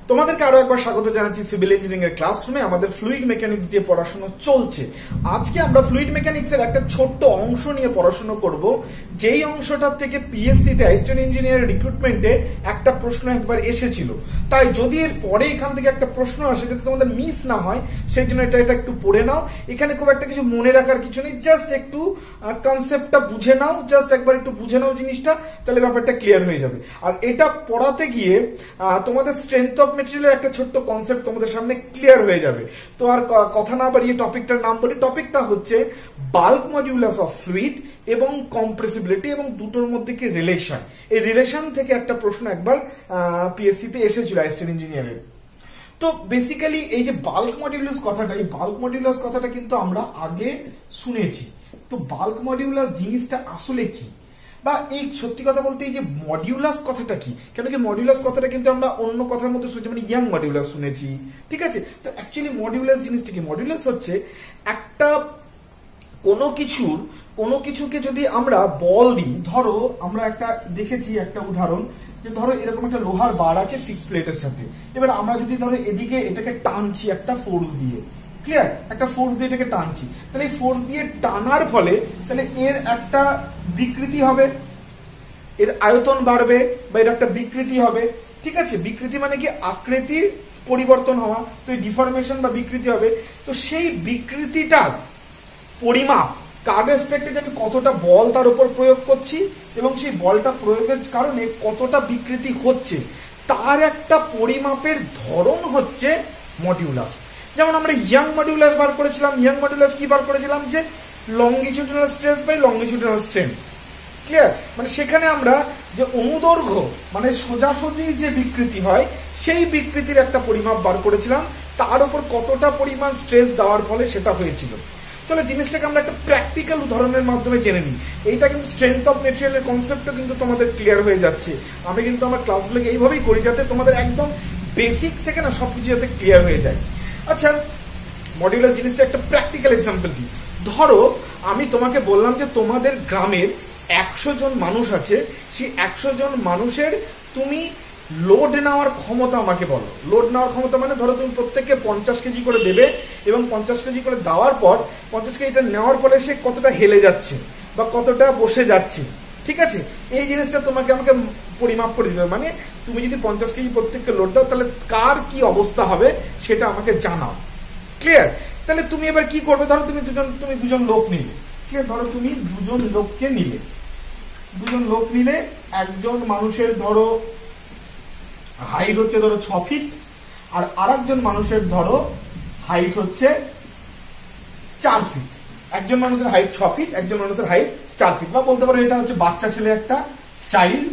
তোমাদেরকে আরো একবার স্বাগত জানাচ্ছি সিভিল ইঞ্জিনিয়ারিং এর ক্লাসরুমে। আমাদের ফ্লুইড মেকানিক্স দিয়ে পড়াশোনা চলছে। আজকে আমরা ফ্লুইড মেকানিক্স এর একটা ছোট্ট অংশ নিয়ে পড়াশোনা করব, যেই অংশটা থেকে পিএসসি তে অ্যাসিস্ট্যান্ট ইঞ্জিনিয়ার রিক্রুটমেন্টে একটা প্রশ্ন একবার এসেছিল। তাই যদি এর পরে এখান থেকে একটা প্রশ্ন আসে যাতে তোমাদের মিস না হয়, সেই জন্য এটা একটু পড়ে নাও। এখানে খুব একটা কিছু মনে রাখার কিছু নেই, জাস্ট একটু কনসেপ্টটা বুঝে নাও, জাস্ট একবার একটু বুঝে নাও জিনিসটা, তাহলে ব্যাপারটা ক্লিয়ার হয়ে যাবে। আর এটা পড়াতে গিয়ে তোমাদের স্ট্রেংথ অফ মেটেরিয়ালের একটা ছোট্ট কনসেপ্ট তোমাদের সামনে ক্লিয়ার হয়ে যাবে। তো আর কথা না বাড়িয়ে টপিকটার নাম বলি। টপিকটা হচ্ছে বাল্ক মডিউলাস অফ ফ্লুইড এবং কম্প্রেসিবিলিটি, এবং দুটোর মধ্যে কি রিলেশন। এই রিলেশন থেকে একটা প্রশ্ন একবার পিএসসি তে এসেছিল অ্যাসিস্ট্যান্ট ইঞ্জিনিয়ারের। তো বেসিক্যালি এই যে বাল্ক মডিউলাস কথাটা, এই বাল্ক মডিউলাস কথাটা কিন্তু আমরা আগে শুনেছি। তো বাল্ক মডিউলাস জিনিসটা আসলে কি, বা এই সত্যি কথা বলতে এই যে মডিউলাস কথাটা কি, কেন কি মডিউলাস কথাটা কিন্তু আমরা অন্য কথার মধ্যে শুনেছি, মানে ইয়াং মডিউলাস শুনেছি, ঠিক আছে। তো অ্যাকচুয়ালি মডিউলাস জিনিসটা কি? মডিউলাস হচ্ছে একটা কোনো কিছুকে যদি আমরা বল দিই, ধরো আমরা একটা দেখেছি একটা উদাহরণ, যে ধরো এরকম একটা লোহার বার আছে ফিক্স প্লেটের সাথে। এবার আমরা যদি ধরো এদিকে এটাকে টানছি একটা ফোর্স দিয়ে, ক্লিয়ার, একটা ফোর্স দিয়ে এটাকে টানছি, তাহলে এই ফোর্স দিয়ে টানার ফলে তাহলে এর একটা বিকৃতি হবে, এর আয়তন বাড়বে, বা এর একটা বিকৃতি হবে, ঠিক আছে। বিকৃতি মানে কি? আকৃতির পরিবর্তন হওয়া। তো এই ডিফরমেশন বা বিকৃতি হবে। তো সেই বিকৃতিটার পরিমাপ কার রেসপেক্টে, যে আমি কতটা বল তার উপর প্রয়োগ করছি এবং সেই বলটা প্রয়োগের কারণে কতটা বিকৃতি হচ্ছে, তার একটা পরিমাপের ধরন হচ্ছে মডিউলাস। যেমন আমরা ইয়াং মডিউলাস বার করেছিলাম। ইয়াং মডিউলাস কি বার করেছিলাম? যে longitudinal stress by longitudinal strain, clear. মানে সেখানে আমরা যে অনুদৈর্ঘ্য মানে সোজাসুজি যে বিকৃতি হয়, সেই বিকৃতির একটা পরিমাপ বার করেছিলাম, তার উপর কতটা পরিমাণ স্ট্রেস দেওয়ার ফলে সেটা হয়েছিল। চলো জিনিসটাকে আমরা একটা প্র্যাকটিক্যাল উদাহরণের মাধ্যমে জেনে নিই। এইটা কিন্তু স্ট্রেংথ অফ মেটেরিয়ালের কনসেপ্টটা কিন্তু তোমাদের ক্লিয়ার হয়ে যাচ্ছে। আমি কিন্তু আমার ক্লাসগুলোকে এইভাবেই করি যাতে তোমাদের একদম বেসিক থেকে না সবকিছু যাতে ক্লিয়ার হয়ে যায়। আচ্ছা, মডিউলাস জিনিসটা একটা প্র্যাকটিক্যাল এক্সাম্পল দিই। ধরো আমি তোমাকে বললাম যে তোমাদের গ্রামের 100 জন মানুষ আছে, সেই 100 জন মানুষের তুমি লোড নেওয়ার ক্ষমতা আমাকে বলো। লোড নেওয়ার ক্ষমতা মানে ধরো তুমি প্রত্যেককে 50 কেজি করে দেবে, এবং 50 কেজি করে দেওয়ার পর 50 কেজিটা নেওয়ার পরে সে কতটা হেলে যাচ্ছে বা কতটা বসে যাচ্ছে, ঠিক আছে। এই জিনিসটা তোমাকে আমাকে পরিমাপ করে দিতে হবে। মানে তুমি যদি 50 কেজি প্রত্যেককে লোড দাও, তাহলে কার কি অবস্থা হবে সেটা আমাকে জানাও, ক্লিয়ার। তাহলে তুমি এবার কি করবে? ধরো তুমি দুজন লোক নিলে, ক্লিয়ার। ধরো তুমি দুজন লোক নিলে, একজন মানুষের ধরো হাইট হচ্ছে ধরো 6 ফিট, আর আরেকজন মানুষের ধরো হাইট হচ্ছে 4 ফিট। একজন মানুষের হাইট 6 ফিট, একজন মানুষের হাইট 4 ফিট, বা বলতে পারো এটা হচ্ছে বাচ্চা ছেলে একটা চাইল্ড,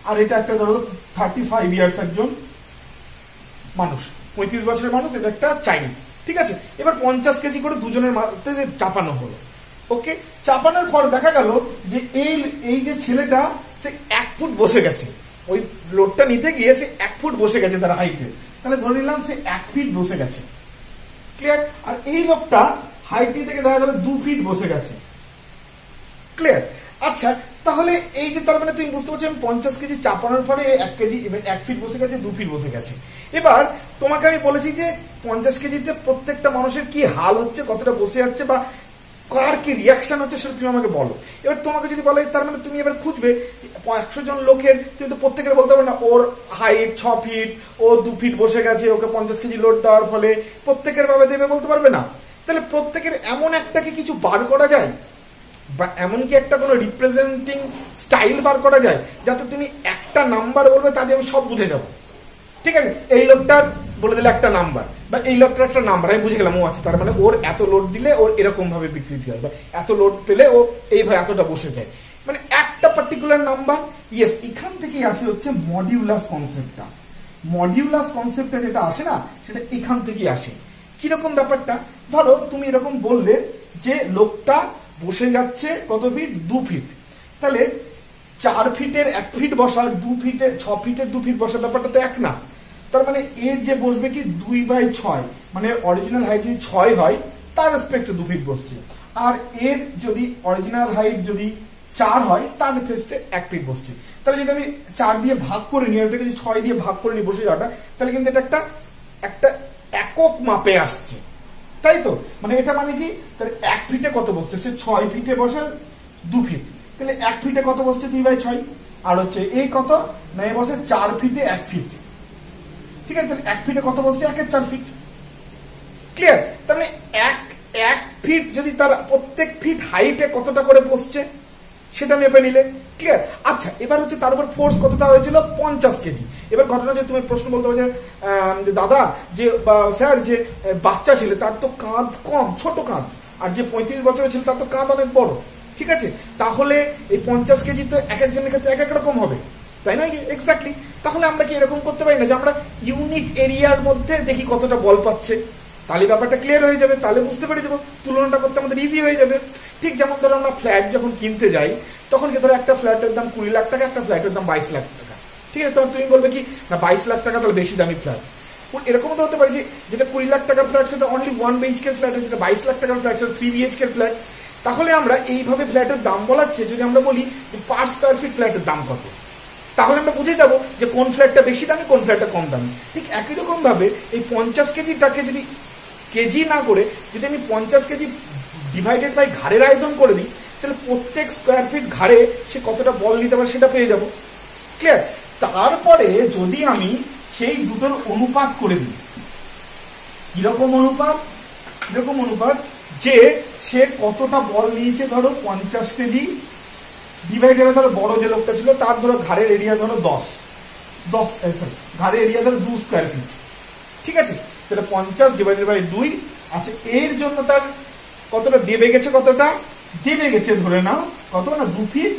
আর এটা একটা ধরো 35 ইয়ার্স একজন মানুষ, 35 বছরের মানুষ, এটা একটা চাইল্ড, ঠিক আছে। এবার 50 কেজি করে দুজনের মাথাতে চাপানো হলো। ওকে, চাপানোর পর দেখা গেল যে এই যে ছেলেটা সে 1 ফুট বসে গেছে, ওই লোডটা নিতে গিয়ে সে 1 ফুট বসে গেছে তার হাইটে। তাহলে ধরে নিলাম সে 1 ফিট বসে গেছে, ক্লিয়ার। আর এই লোকটা হাইট থেকে দেখা গেল 2 ফিট বসে গেছে, ক্লিয়ার। আচ্ছা, তাহলে এই যে তার মানে তুমি বুঝতে পারছো 50 কেজি চাপানোর পরে 1 ফিট বসে গেছে, 2 ফিট বসে গেছে। এবার তোমাকে আমি বলেছি যে 50 কেজিতে প্রত্যেকটা মানুষের কি হাল হচ্ছে, কতটা বসে যাচ্ছে, বা কার কি রিয়াকশন হচ্ছে সেটা তুমি আমাকে বলো। এবার তোমাকে যদি বলে, তার মানে তুমি এবার খুঁজবে 100 জন লোকের, তুমি তো প্রত্যেকের বলতে পারবে না ওর হাইট 6 ফিট, ও 2 ফিট বসে গেছে, ওকে 50 কেজি লোড দেওয়ার ফলে প্রত্যেকের ভাবে দেবে বলতে পারবে না। তাহলে প্রত্যেকের এমন একটা কি কিছু বার করা যায়, বা এমনকি একটা কোনো রিপ্রেজেন্টিং স্টাইল বার করা যায়, যাতে তুমি একটা নাম্বার বলবে তাতে আমি সব বুঝে যাবো, ঠিক আছে। এই লোকটার বলে দিলে একটা নাম্বার, বা এই লোকটার একটা নাম্বার, আমি বুঝে গেলাম ও আছে, তার মানে ওর এত লোড দিলে ওর এরকম ভাবে বিকৃতি হয়, বা এত লোড পেলে ও এইভাবে এতটা বসে যায়, মানে একটা পার্টিকুলার নাম্বার। ইয়েস, এখান থেকেই আসে হচ্ছে মডিউলাস কনসেপ্টটা। মডিউলাস কনসেপ্টটা যেটা আসে না, সেটা এখান থেকেই আসে। কিরকম ব্যাপারটা? ধরো তুমি এরকম বললে যে লোকটা বসে যাচ্ছে কত ফিট? 2 ফিট। তাহলে 4 ফিটের 1 ফিট বসা, 2 ফিটের 6 ফিটের 2 ফিট বসা, ব্যাপারটা তো এক না। তার মানে এর যে বসবে কি 2/6, মানে অরিজিনাল হাইট যদি 6 হয় তার রেসপেক্টে 2 ফিট বসছে, আর এর যদি অরিজিনাল হাইট যদি 4 হয় তার ক্ষেত্রে 1 ফিট বসছে। তাহলে যদি আমি 4 দিয়ে ভাগ করে নিই, এটাকে যদি 6 দিয়ে ভাগ করে নিই বসে যাওয়াটা, তাহলে কিন্তু এটা একটা একক মাপে আসছে, তাই তো? মানে এটা মানে কি, তাহলে 1 ফিটে কত বসছে, সে 6 ফিটে বসে 2 ফিট, তাহলে 1 ফিটে কত বসছে 2/6, আর হচ্ছে এই কত না এই বসে 4 ফিটে 1 ফিট, ঠিক আছে? তাহলে 1 ফিটে কত বসছে 1 এর 4 ফিট, ক্লিয়ার? তাহলে 1 ফিট যদি তার প্রত্যেক ফিট হাইটে কতটা করে বসছে সেটা মেপে নিলে, ক্লিয়ার? আচ্ছা, এবার হচ্ছে তার উপর ফোর্স কতটা হয়েছিল 50 কেজি। এবার ঘটনা যে তুমি প্রশ্ন বলতে পারো যে দাদা যে স্যার যে বাচ্চা ছিল তার তো কাঁধ কম, ছোট কাঁধ, আর যে 35 বছরের ছিল তার তো কাঁধ অনেক বড়, ঠিক আছে? তাহলে এই 50 কেজি তো এক একজনের ক্ষেত্রে এক এক রকম হবে, তাই না? এক্স্যাক্টলি। তাহলে আমরা কি এরকম করতে পারি না যে আমরা ইউনিট এরিয়ার মধ্যে দেখি কতটা বল পাচ্ছে, তাহলে ব্যাপারটা ক্লিয়ার হয়ে যাবে, তাহলে বুঝতে পেরে যাবো, তুলনাটা করতে আমাদের ইজি হয়ে যাবে। ঠিক যেমন ধরো আমরা ফ্ল্যাট যখন কিনতে যাই, তখন কি ধরো একটা ফ্ল্যাটের দাম 20 লাখ টাকা, একটা ফ্ল্যাটের দাম 22 লাখ টাকা, ঠিক আছে? তখন তুমি বলবে কি না 22 লাখ টাকা তাহলে বেশি দামি ফ্ল্যাট। এরকম তো হতে পারে যে যেটা 20 লাখ টাকার ফ্ল্যাট সেটা অনলি 1 BHK ফ্ল্যাট, সেটা 22 লাখ টাকার ফ্ল্যাট সেটা 3 BHK ফ্ল্যাট। তাহলে আমরা এইভাবে ফ্ল্যাটের দাম বলাচ্ছে, যদি আমরা বলি যে পার স্কয়ার ফিট ফ্ল্যাটের দাম কত, তাহলে আমরা বুঝে যাবো যে কোন ফ্ল্যাটটা বেশি দামি কোন ফ্ল্যাটটা কম দামি। ঠিক একই রকম ভাবে এই 50 কেজিটাকে যদি কেজি না করে যদি আমি 50 কেজি ডিভাইডেড বাই ঘাড়ের আয়তন করে দিই, তাহলে প্রত্যেক স্কোয়ার ফিট ঘাড়ে সে কতটা বল নিতে পারে সেটা পেয়ে যাব, ক্লিয়ার? তারপরে যদি আমি সেই দুটোর অনুপাত করে দিই, কিরকম অনুপাত যে সে কতটা বল নিয়েছে, ধরো 50 কেজি ডিভাইডেড ধরো বড় যে লোকটা ছিল তার ধরো ঘাড়ের এরিয়া ধরো 10 ঘাড়ের এরিয়া ধরো 2 স্কোয়ার ফিট, ঠিক আছে? তাহলে 50 ডিভাইডেড বাই 2, আচ্ছা এর জন্য তার কতটা দেবে গেছে, ধরে নাও কত না 2 ফিট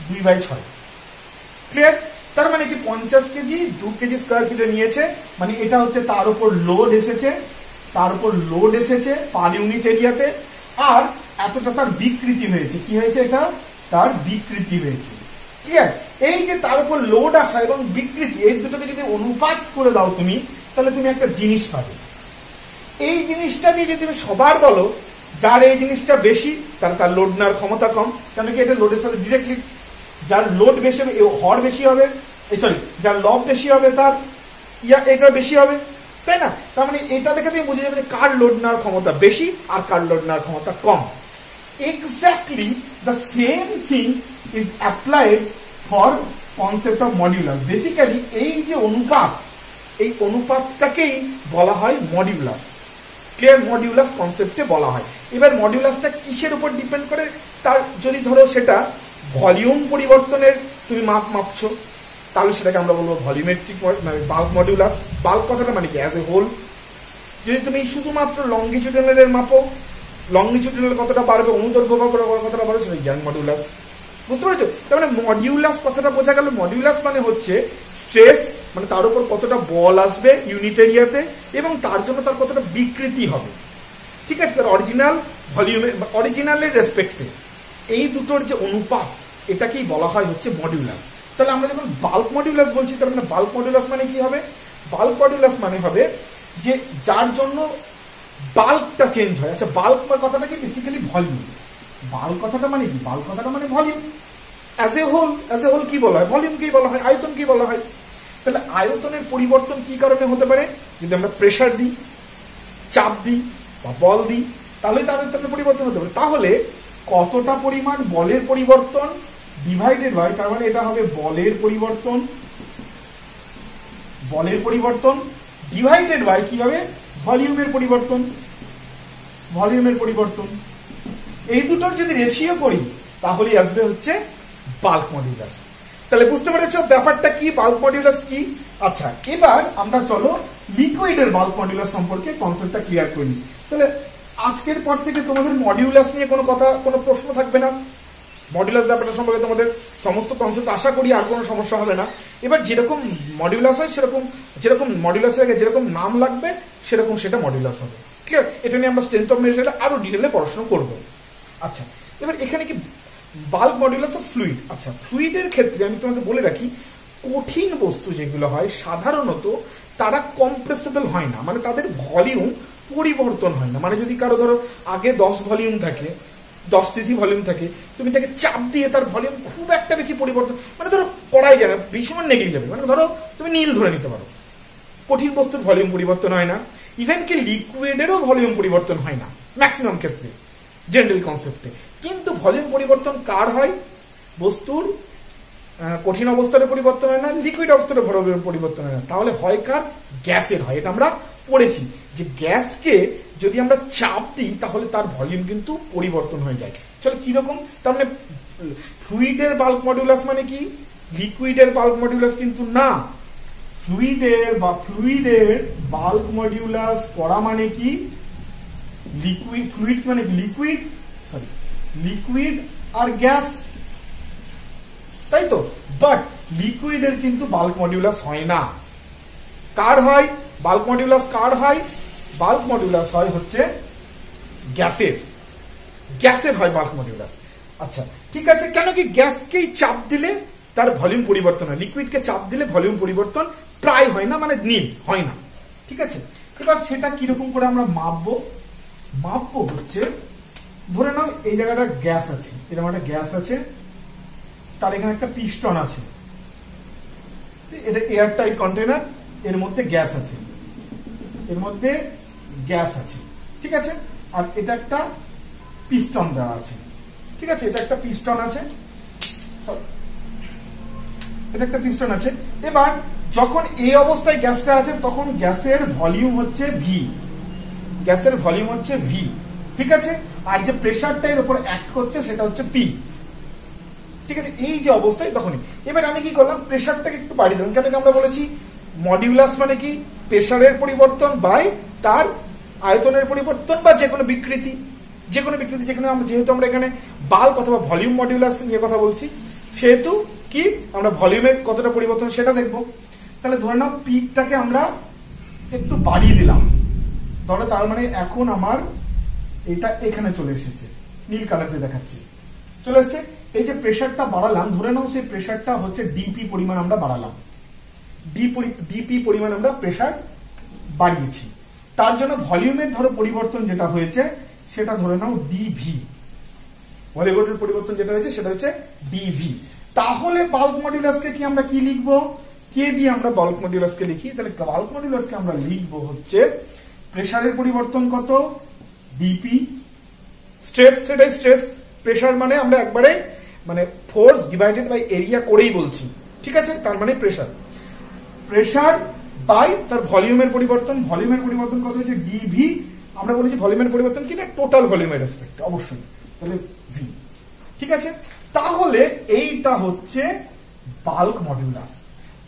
2/6, ক্লিয়ার? তার মানে কি 50 কেজি 2 কেজি স্কোয়ার ফিটে নিয়েছে, মানে এটা হচ্ছে তার উপর লোড এসেছে পার ইউনিট এরিয়াতে, আর এতটা তার বিকৃতি হয়েছে, কি হয়েছে, এটা তার বিকৃতি হয়েছে, ক্লিয়ার? এই যে তার উপর লোড আসা এবং বিকৃতি, এই দুটোকে যদি অনুপাত করে দাও তুমি, তাহলে তুমি একটা জিনিস পাবে। এই জিনিসটা দিয়ে যদি তুমি সবার বলো যার এই জিনিসটা বেশি তার লোড নেওয়ার ক্ষমতা কম, কারণ কি এটা লোডের সাথে ডিরেক্টলি, যার লোড বেশি হবে হর বেশি হবে, যার লব বেশি হবে তার এটা বেশি হবে, তাই না? তার মানে এটা দেখে তুমি বুঝে যাবে যে কার লোড নেওয়ার ক্ষমতা বেশি আর কার লোড নেওয়ার ক্ষমতা কম। Exactly the same thing is applied for concept of modulus. Basically এই যে অনুপাত, এই অনুপাতটাকেই বলা হয় মডিউলাস, ক্লিয়ার? মডিউলাস কনসেপ্টে বলা হয়। এবার মডিউলাসটা কিসের উপর ডিপেন্ড করে, তার যদি ধরো সেটা ভলিউম পরিবর্তনের তুমি মাপছো, তাহলে সেটাকে আমরা বলবো ভলিউমেট্রিক বাল্ক মডিউলাস। বাল্ক কথাটা মানে কি, অ্যাজ এ হোল। যদি তুমি শুধুমাত্র লংগিটিউডিনাল মাপো, লংগিটিউডিনাল কতটা বাড়বে, অনুদৈর্ঘ্য কতটা বাড়বে, সেটা ইয়াং মডিউলাস, বুঝতে পেরেছো? তার মানে মডিউলাস কথাটা বোঝা গেল। মডিউলাস মানে হচ্ছে স্ট্রেস, মানে তার উপর কতটা বল আসবে ইউনিট এরিয়াতে এবং তার জন্য তার কতটা বিকৃতি হবে, ঠিক আছে? তার অরিজিনালের রেসপেক্টে এই দুটোর যে অনুপাত, এটাকেই বলা হয় হচ্ছে মডিউলাস। তাহলে আমরা যখন বাল্ক মডিউলাস বলছি, তার মানে বাল্ক মডিউলাস মানে কি হবে? বাল্ক মডিউলাস মানে হবে যে যার জন্য বাল্কটা চেঞ্জ হয়। আচ্ছা, বাল্ক কথাটা কি, বেসিক্যালি ভলিউম। বাল্ক কথাটা মানে কি, বাল্ক কথাটা মানে ভলিউম। অ্যাজ এ হোল কি বলা হয়, ভলিউম কি বলা হয়, আয়তন কি বলা হয়। তাহলে আয়তনের পরিবর্তন কি কারণে হতে পারে? যদি আমরা প্রেসার দিই, চাপ দিই বা বল দিই, তাহলে তার আয়তনের পরিবর্তন হতে পারে। তাহলে কতটা পরিমাণ বলের পরিবর্তন ডিভাইডেড বাই, তার মানে এটা হবে বলের পরিবর্তন ডিভাইডেড বাই কি হবে, ভলিউমের পরিবর্তন। এই দুটোর যদি রেশিও করি তাহলেই আসবে হচ্ছে বাল্ক মডিউলাস। তাহলে বুঝতে পেরেছো ব্যাপারটা কি, বাল্ক মডিউলাস কি? আচ্ছা, এবার আমরা চলো লিকুইডের বাল্ক মডিউলাস সম্পর্কে কনসেপ্টটা ক্লিয়ার করি। তাহলে আজকের পর থেকে তোমাদের মডিউলাস নিয়ে কোনো প্রশ্ন থাকবে না। মডিউলাস ব্যাপারটা সম্পর্কে তোমাদের সমস্ত কনসেপ্ট আশা করি আর কোনো সমস্যা হবে না। এবার যেরকম মডিউলাস হয় যেরকম মডিউলাসের আগে যেরকম নাম লাগবে সেরকম সেটা মডিউলাস হবে, ক্লিয়ার? এটা নিয়ে আমরা স্ট্রেংথ অফ মেটেরিয়াল আরো ডিটেইলে পড়াশোনা করব। আচ্ছা, এবার এখানে কি বাল্ক মডিউলাস অফ ফ্লুইড। আচ্ছা, ফ্লুইডের ক্ষেত্রে আমি তোমাকে বলে রাখি, কঠিন বস্তু যেগুলো হয় সাধারণত তারা কম্প্রেসেবল হয় না, মানে তাদের ভলিউম পরিবর্তন হয় না। মানে যদি কারো ধরো আগে 10 ভলিউম থাকে, 10 সিসি ভলিউম থাকে, তুমি তাকে চাপ দিয়ে তার ভলিউম খুব একটা বেশি পরিবর্তন, মানে ধরো করাই যাবে ভীষণ নেগেটিভ যাবে, মানে ধরো তুমি নীল ধরে নিতে পারো, কঠিন বস্তুর ভলিউম পরিবর্তন হয় না, ইভেন কি লিকুইডেরও ভলিউম পরিবর্তন হয় না ম্যাক্সিমাম ক্ষেত্রে জেনারেল কনসেপ্টে। কিন্তু ভলিউম পরিবর্তন কার হয়? বস্তুর কঠিন অবস্থার পরিবর্তন হয় না, লিকুইড অবস্থার পরিবর্তন হয় না, তাহলে হয় কার? গ্যাসের হয়। এটা আমরা পড়েছি যে গ্যাসকে যদি আমরা চাপ দিই তাহলে তার ভলিউম কিন্তু পরিবর্তন হয়ে যায়। চলো কিরকম, তার মানে ফ্লুইডের বাল্ক মডুলাস মানে কি? লিকুইডের বাল্ক মডুলাস কিন্তু না, ফ্লুইডের বাল্ক মডিউলাস পড়া মানে কি? লিকুইড, ফ্লুইড মানে কি? লিকুইড আর গ্যাস, তাই তো। বাট লিকুইডের কিন্তু বাল্ক মডিউলাস হয় না। কার হয় বাল্ক মডিউলাস? কার হয় বাল্ক মডিউলাস? হয় হচ্ছে গ্যাসের হয় বাল্ক মডিউলাস। আচ্ছা ঠিক আছে, কেন কি গ্যাসকেই চাপ দিলে তার ভলিউম পরিবর্তন হয়, লিকুইডকে চাপ দিলে ভলিউম পরিবর্তন প্রায় হয় না, মানে নীল হয় না। ঠিক আছে, এবার সেটা কিরকম করে আমরা মাপবো হচ্ছে, ধরে নাও এই জায়গাটা গ্যাস আছে, এরকম একটা গ্যাস আছে, তার এখানে একটা পিস্টন আছে, এটা এয়ার টাইট কন্টেনার, এর মধ্যে গ্যাস আছে, ঠিক আছে, আর এটা একটা পিস্টন দেওয়া আছে, ঠিক আছে, এটা একটা পিস্টন আছে। এবার যখন এই অবস্থায় গ্যাসটা আছে তখন গ্যাসের ভলিউম হচ্ছে ভি, ঠিক আছে, আর যে প্রেসারটা এর উপর অ্যাক্ট করছে সেটা হচ্ছে পি, ঠিক আছে, এই যে অবস্থায় তখনই। এবার আমি কি করলাম, প্রেসারটাকে একটু বাড়িয়ে দিলাম, কেন কি আমরা বলেছি মডিউলাস মানে কি? প্রেসারের পরিবর্তন বাই তার আয়তনের পরিবর্তন বা যে কোনো বিকৃতি, যেহেতু আমরা এখানে বাল্ক অথবা ভলিউম মডিউলাস নিয়ে কথা বলছি, সেহেতু কি আমরা ভলিউমের কতটা পরিবর্তন সেটা দেখবো। তাহলে ধরে নাও পিকটাকে আমরা একটু বাড়িয়ে দিলাম, ধরো তার মানে এখন আমার এটা এখানে চলে এসেছে, নীল কালার দিয়ে দেখাচ্ছি, চলে এসেছে। এই যে প্রেসারটা বাড়ালাম, ধরে নাও সেই প্রেসারটা হচ্ছে ডিপি পরিমাণ আমরা বাড়ালাম, ডিপি পরিমাণ আমরা প্রেসার বাড়িয়েছি, তার জন্য ভলিউমের ধরো পরিবর্তন যেটা হয়েছে সেটা ধরে নাও ডিভি, ভলিউমের পরিবর্তন যেটা হয়েছে সেটা হচ্ছে ডিভি। তাহলে বাল্ক মডিউলাসকে কি আমরা কি লিখবো? কে দিয়ে আমরা বাল্ক মডিউলাসকে লিখি? তাহলে বাল্ক মডিউলাসকে আমরা লিখবো হচ্ছে প্রেসারের পরিবর্তন কত? ডিপি, স্ট্রেস, সেটাই স্ট্রেস, প্রেসার মানে আমরা একবারে মানে ফোর্স ডিভাইডেড বাই এরিয়া করেই বলছি, ঠিক আছে, তার মানে প্রেসার বাই তার ভলিউমের পরিবর্তন কত হচ্ছে? ডিভি। আমরা বলেছি ভলিউমের পরিবর্তন কি না, টোটাল ভলিউমের রেসপেক্ট অবশ্যই, তাহলে ভি, ঠিক আছে। তাহলে এইটা হচ্ছে বাল্ক মডিউলাস।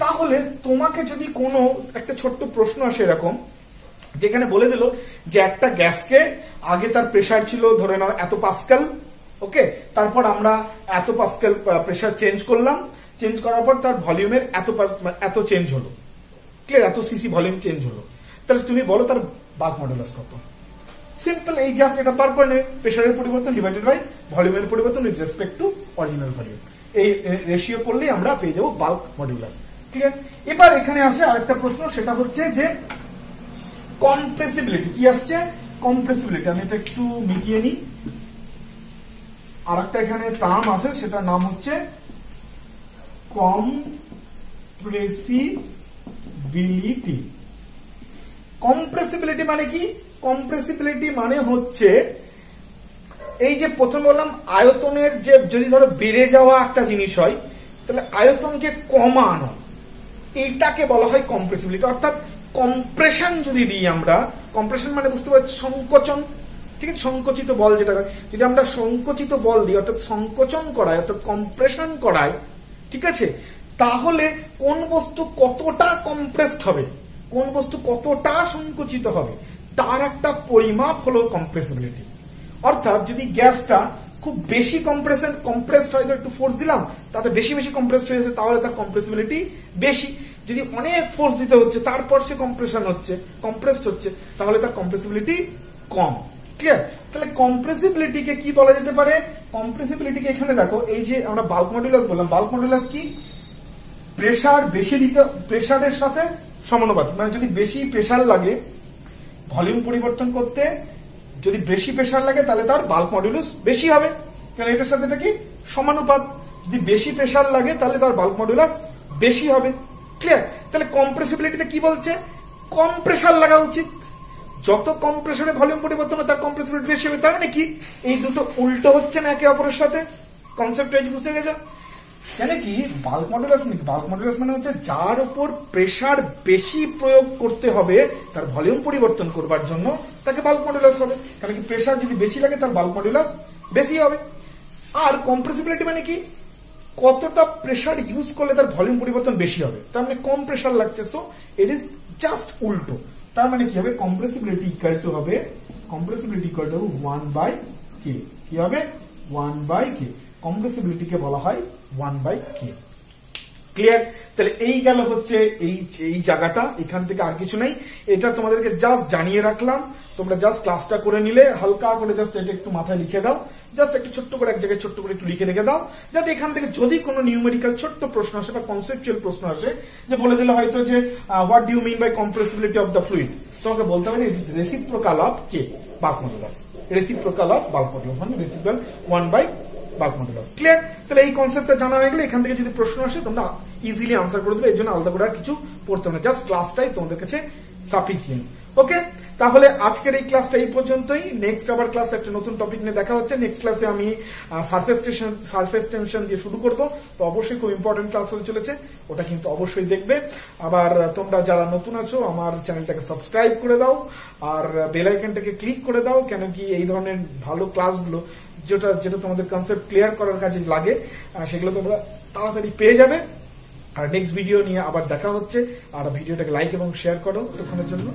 তাহলে তোমাকে যদি কোনো একটা ছোট্ট প্রশ্ন আসে এরকম, যেখানে বলে দিল যে একটা গ্যাসকে আগে তার প্রেসার ছিল ধরে নাও এত পাস্কাল, ওকে, তারপর আমরা এত পাস্কাল প্রেসার চেঞ্জ করলাম, চেঞ্জ করার পর তার ভলিউমের এত চেঞ্জ হলো, ক্লিয়ার, এত সিসি ভলিউম চেঞ্জ হলো, তাহলে তুমি বলো তার বাল্ক মডুলাস কত? সিম্পল, এই জাস্ট এটা পার করে প্রেসারের পরিবর্তন ডিভাইডেড বাই ভলিউমের পরিবর্তন with respect to original volume, এই রেশিও করলেই আমরা পেয়ে যাবো বাল্ক মডুলাস, ক্লিয়ার। এবার এখানে আসে আরেকটা প্রশ্ন, সেটা হচ্ছে যে কম্প্রেসিবিলিটি। কি আসছে? কম্প্রেসিবিলিটি। আমি এটা একটু মিটিয়ে নিই, আর একটা এখানে টার্ম আছে, সেটার নাম হচ্ছে কম্প্রেসিবিলিটি। কম্প্রেসিবিলিটি মানে কি? কম্প্রেসিবিলিটি মানে হচ্ছে এই যে প্রথম বললাম আয়তনের যে যদি ধরো বেড়ে যাওয়া একটা জিনিস হয়, তাহলে আয়তনকে কমানো, এইটাকে বলা হয় কম্প্রেসিবিলিটি। অর্থাৎ কম্প্রেশন যদি দিই আমরা, কম্প্রেশন মানে বুঝতে পারছি সংকোচন, ঠিক আছে, সংকুচিত বল যেটা, যদি আমরা সংকুচিত বল দিই অর্থাৎ সংকোচন করাই অর্থাৎ কম্প্রেশন করাই, ঠিক আছে, তাহলে কোন বস্তু কতটা কম্প্রেসড হবে, কোন বস্তু কতটা সংকুচিত হবে, তার একটা পরিমাপ হলো কম্প্রেসিবিলিটি। অর্থাৎ যদি গ্যাসটা খুব বেশি কম্প্রেসড হয়, একটু ফোর্স দিলাম তাতে বেশি বেশি কম্প্রেসড হয়েছে, তাহলে তার কম্প্রেসিবিলিটি বেশি। যদি অনেক ফোর্স দিতে হচ্ছে তারপর সে কম্প্রেসড হচ্ছে, তাহলে তার কম্প্রেসিবিলিটি কম, ক্লিয়ার। তাহলে কম্প্রেসিবিলিটিকে কি বলা যেতে পারে? কম্প্রেসিবিলিটিকে এখানে দেখো, এই যে আমরা বাল্ক মডুলাস বললাম, বাল্ক মডুলাস কি? প্রেসার বেশি দিতে, প্রেসারের সাথে সমানুপাতিক, মানে যদি বেশি প্রেসার লাগে ভলিউম পরিবর্তন করতে, যদি বেশি প্রেসার লাগে তাহলে তার বাল্ক মডুলাস বেশি হবে, কারণ এটার সাথে এটা কি সমানুপাত। যদি বেশি প্রেসার লাগে তাহলে তার বাল্ক মডুলাস বেশি হবে। ক্লিয়ার? তাহলে কম্প্রেসিবিলিটিতে কি বলছে? কম প্রেসার লাগা উচিত। যত কম প্রেসারে ভলিউম পরিবর্তন হয় তার কম্প্রেসিবিলিটি বেশি হবে। তার মানে কি এই দুটো উল্টো হচ্ছে না একে অপরের সাথে? কনসেপ্ট বুঝতে গেছে? কেন কি বাল্ক মডুলাস মানে হচ্ছে যার উপর প্রেসার বেশি প্রয়োগ করতে হবে তার ভলিউম পরিবর্তন করবার জন্য, তাকে বাল্ক মডুলাস হবে। কারণ কি প্রেসার যদি বেশি লাগে তার বাল্ক মডুলাস বেশি হবে। আর কম্প্রেসিবিলিটি মানে কি কতটা প্রেসার ইউজ করলে তার ভলিউম পরিবর্তন বেশি হবে, তার মানে কম প্রেসার লাগছে। সো ইট ইজ জাস্ট উল্টো। তার মানে কি হবে? Compressibility equal to 1/k। কি হবে? 1/k। কম্প্রেসিবিলিটিকে বলা হয় 1/k। ক্লিয়ার? তাহলে এই গেল হচ্ছে এই জায়গাটা, এখান থেকে আর কিছু নেই। এটা তোমাদেরকে জাস্ট জানিয়ে রাখলাম, তোমরা জাস্ট ক্লাসটা করে নিলে হালকা করে জাস্ট এটা একটু মাথায় লিখে দাও, জাস্ট একটু ছোট্ট করে এক জায়গায় ছোট্ট করে একটু লিখে রেখে দাও, যাতে এখান থেকে যদি কোনো নিউমেরিক্যাল ছোট্ট প্রশ্ন আসে বা কনসেপচুয়াল প্রশ্ন আসে, যে বলে দিলে হয়তো যে what do you mean by compressibility of the fluid, তোমাকে বলতে হবে it is reciprocal of K bulk modulus. Reciprocal of bulk modulus মানে রেসিপ্রোকাল 1/বাল্ক মডুলাস। ক্লিয়ার? তাহলে এই কনসেপ্টটা জানা হয়ে গেলে এখান থেকে যদি প্রশ্ন আসে তোমরা ইজিলি আনসার করে দেবে, এর জন্য আলাদা করে আর কিছু পড়তে হবে না, জাস্ট ক্লাসটাই তোমাদের কাছে সাফিসিয়েন্ট। ওকে, তাহলে আজকের এই ক্লাসটা এই পর্যন্তই। নেক্সট আবার ক্লাস একটা নতুন টপিক নিয়ে দেখা হচ্ছে। নেক্সট ক্লাসে আমি সারফেস টেনশন দিয়ে শুরু করব, তো অবশ্যই খুব ইম্পর্টেন্ট ক্লাস হতে চলেছে, ওটা কিন্তু অবশ্যই দেখবে। আবার তোমরা যারা নতুন আছো আমার চ্যানেলটাকে সাবস্ক্রাইব করে দাও আর বেল আইকনটাকে ক্লিক করে দাও, কেন কি এই ধরনের ভালো ক্লাসগুলো যেটা তোমাদের কনসেপ্ট ক্লিয়ার করার কাজে লাগে সেগুলো তোমরা তাড়াতাড়ি পেয়ে যাবে। আর নেক্সট ভিডিও নিয়ে আবার দেখা হচ্ছে। আর ভিডিওটাকে লাইক এবং শেয়ার করো। ততক্ষণের জন্য